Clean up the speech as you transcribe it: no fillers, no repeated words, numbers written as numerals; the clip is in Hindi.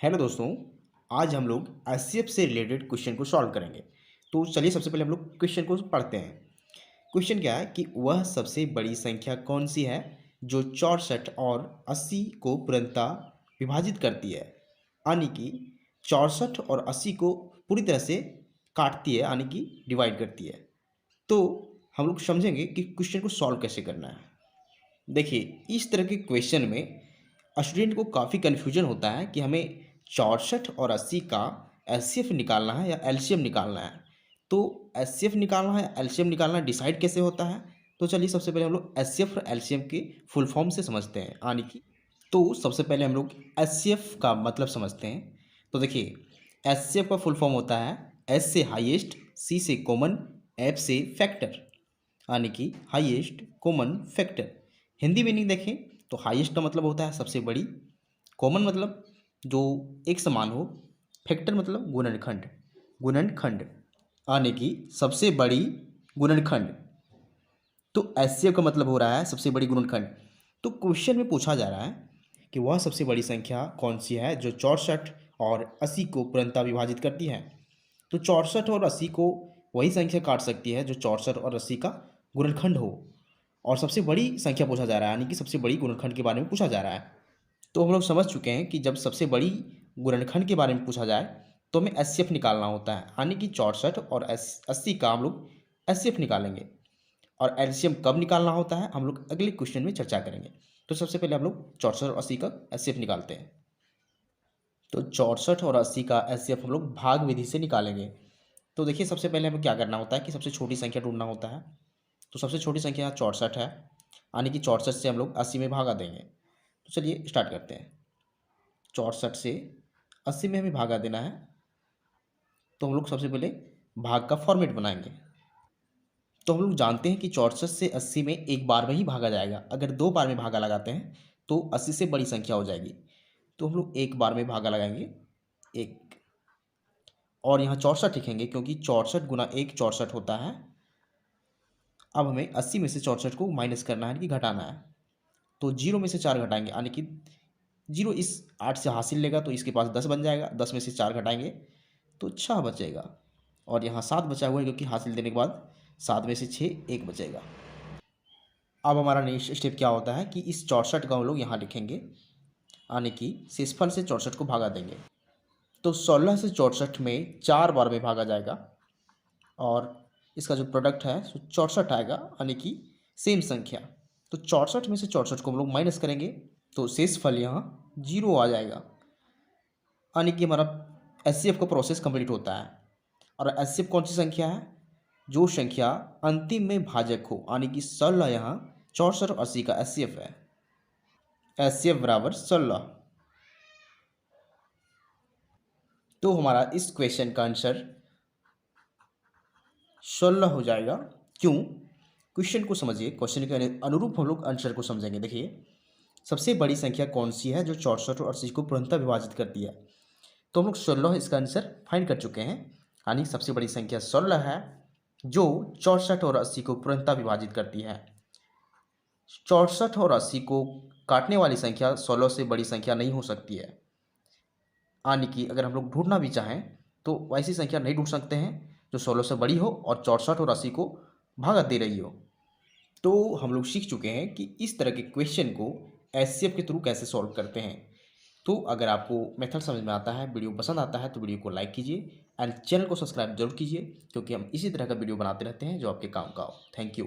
हेलो दोस्तों। आज हम लोग एचसीएफ से रिलेटेड क्वेश्चन को सॉल्व करेंगे। तो चलिए सबसे पहले हम लोग क्वेश्चन को पढ़ते हैं। क्वेश्चन क्या है कि वह सबसे बड़ी संख्या कौन सी है जो 64 और 80 को पूर्णतः विभाजित करती है, यानी कि 64 और 80 को पूरी तरह से काटती है, यानी कि डिवाइड करती है। तो हम लोग समझेंगे कि क्वेश्चन को सॉल्व कैसे करना है। देखिए, इस तरह के क्वेश्चन में स्टूडेंट को काफ़ी कन्फ्यूजन होता है कि हमें 64 और 80 का एचसीएफ निकालना है या एलसीएम निकालना है। तो एचसीएफ निकालना है, एलसीएम निकालना डिसाइड कैसे होता है? तो चलिए सबसे पहले हम लोग एचसीएफ और एलसीएम के फुल फॉर्म से समझते हैं, यानी कि तो सबसे पहले हम लोग एचसीएफ का मतलब समझते हैं। तो देखिए, एचसीएफ का फुल फॉर्म होता है एच से हाईएस्ट, सी से कॉमन, एफ से फैक्टर, यानी कि highest common factor. Hindi meaning देखें तो हाईएस्ट का मतलब होता है सबसे बड़ी, कॉमन मतलब जो एक समान हो, फैक्टर मतलब गुणनखंड, गुणनखंड यानी कि सबसे बड़ी गुणनखंड। तो एचसीएफ का मतलब हो रहा है सबसे बड़ी गुणनखंड। तो क्वेश्चन में पूछा जा रहा है कि वह सबसे बड़ी संख्या कौन सी है जो 64 और 80 को पूर्णतः विभाजित करती है। तो 64 और 80 को वही संख्या काट सकती है जो 64 और 80 का गुणनखंड हो। और सबसे बड़ी संख्या पूछा जा रहा है, यानी कि सबसे बड़ी गुणनखंड के बारे में पूछा जा रहा है। तो हम लोग समझ चुके हैं कि जब सबसे बड़ी गुणनखंड के बारे में पूछा जाए तो हमें एचसीएफ निकालना होता है, यानी कि 64 और 80 का हम लोग एचसीएफ निकालेंगे। और एलसीएम कब निकालना होता है हम लोग अगले क्वेश्चन में चर्चा करेंगे। तो सबसे पहले हम लोग 64 और 80 का एचसीएफ निकालते हैं। तो 64 और 80 का एचसीएफ हम लोग भाग विधि से निकालेंगे। तो देखिए, सबसे पहले हमें क्या करना होता है कि सबसे छोटी संख्या ढूंढना होता है। तो सबसे छोटी संख्या 64 है, यानी कि 64 से हम लोग 80 में भागा देंगे। तो चलिए स्टार्ट करते हैं। 64 से 80 में हमें भागा देना है। तो हम लोग सबसे पहले भाग का फॉर्मेट बनाएंगे। तो हम लोग जानते हैं कि 64 से 80 में एक बार में ही भागा जाएगा। अगर दो बार में भागा लगाते हैं तो 80 से बड़ी संख्या हो जाएगी। तो हम लोग एक बार में भागा लगाएंगे, एक, और यहाँ 64 लिखेंगे क्योंकि 64 गुना एक 64 होता है। अब हमें 80 में से 64 को माइनस करना है, यानी कि घटाना है। तो 0 में से 4 घटाएंगे, यानी कि 0 इस 8 से हासिल लेगा तो इसके पास 10 बन जाएगा। 10 में से 4 घटाएंगे तो 6 बचेगा। और यहाँ 7 बचा हुआ है क्योंकि हासिल देने के बाद 7 में से 6 1 बचेगा। अब हमारा नेक्स्ट स्टेप क्या होता है कि इस 64 का हम लोग यहाँ लिखेंगे, यानी कि शेषफल से 64 को भागा देंगे। तो 16 से 64 में 4 बार में भागा जाएगा और इसका जो प्रोडक्ट है सो 64 आएगा, यानी कि सेम संख्या। तो 64 में से 64 को हम लोग माइनस करेंगे तो शेष फल यहाँ 0 आ जाएगा, यानी कि हमारा एचसीएफ का प्रोसेस कंप्लीट होता है। और एचसीएफ कौन सी संख्या है? जो संख्या अंतिम में भाजक हो, यानी कि 16 यहाँ 64 और 80 का एचसीएफ है। एचसीएफ बराबर 16। तो हमारा इस क्वेश्चन का आंसर 16 हो जाएगा। क्यों? क्वेश्चन को समझिए, क्वेश्चन के अनुरूप हम लोग आंसर को समझेंगे। देखिए, सबसे बड़ी संख्या कौन सी है जो 64 और 80 को पूर्णतः विभाजित करती है। तो हम लोग 16 इसका आंसर फाइंड कर चुके हैं, यानी सबसे बड़ी संख्या 16 है जो 64 और 80 को पूर्णतः विभाजित करती है। 64 और 80 को काटने वाली संख्या 16 से बड़ी संख्या नहीं हो सकती है, यानी कि अगर हम लोग ढूंढना भी चाहें तो वैसी संख्या नहीं ढूंढ सकते हैं जो 16 से बड़ी हो और 64 और 80 को भागा दे रही हो। तो हम लोग सीख चुके हैं कि इस तरह के क्वेश्चन को एचसीएफ के थ्रू कैसे सॉल्व करते हैं। तो अगर आपको मेथड समझ में आता है, वीडियो पसंद आता है, तो वीडियो को लाइक कीजिए एंड चैनल को सब्सक्राइब जरूर कीजिए, क्योंकि हम इसी तरह का वीडियो बनाते रहते हैं जो आपके काम का हो। Thank you.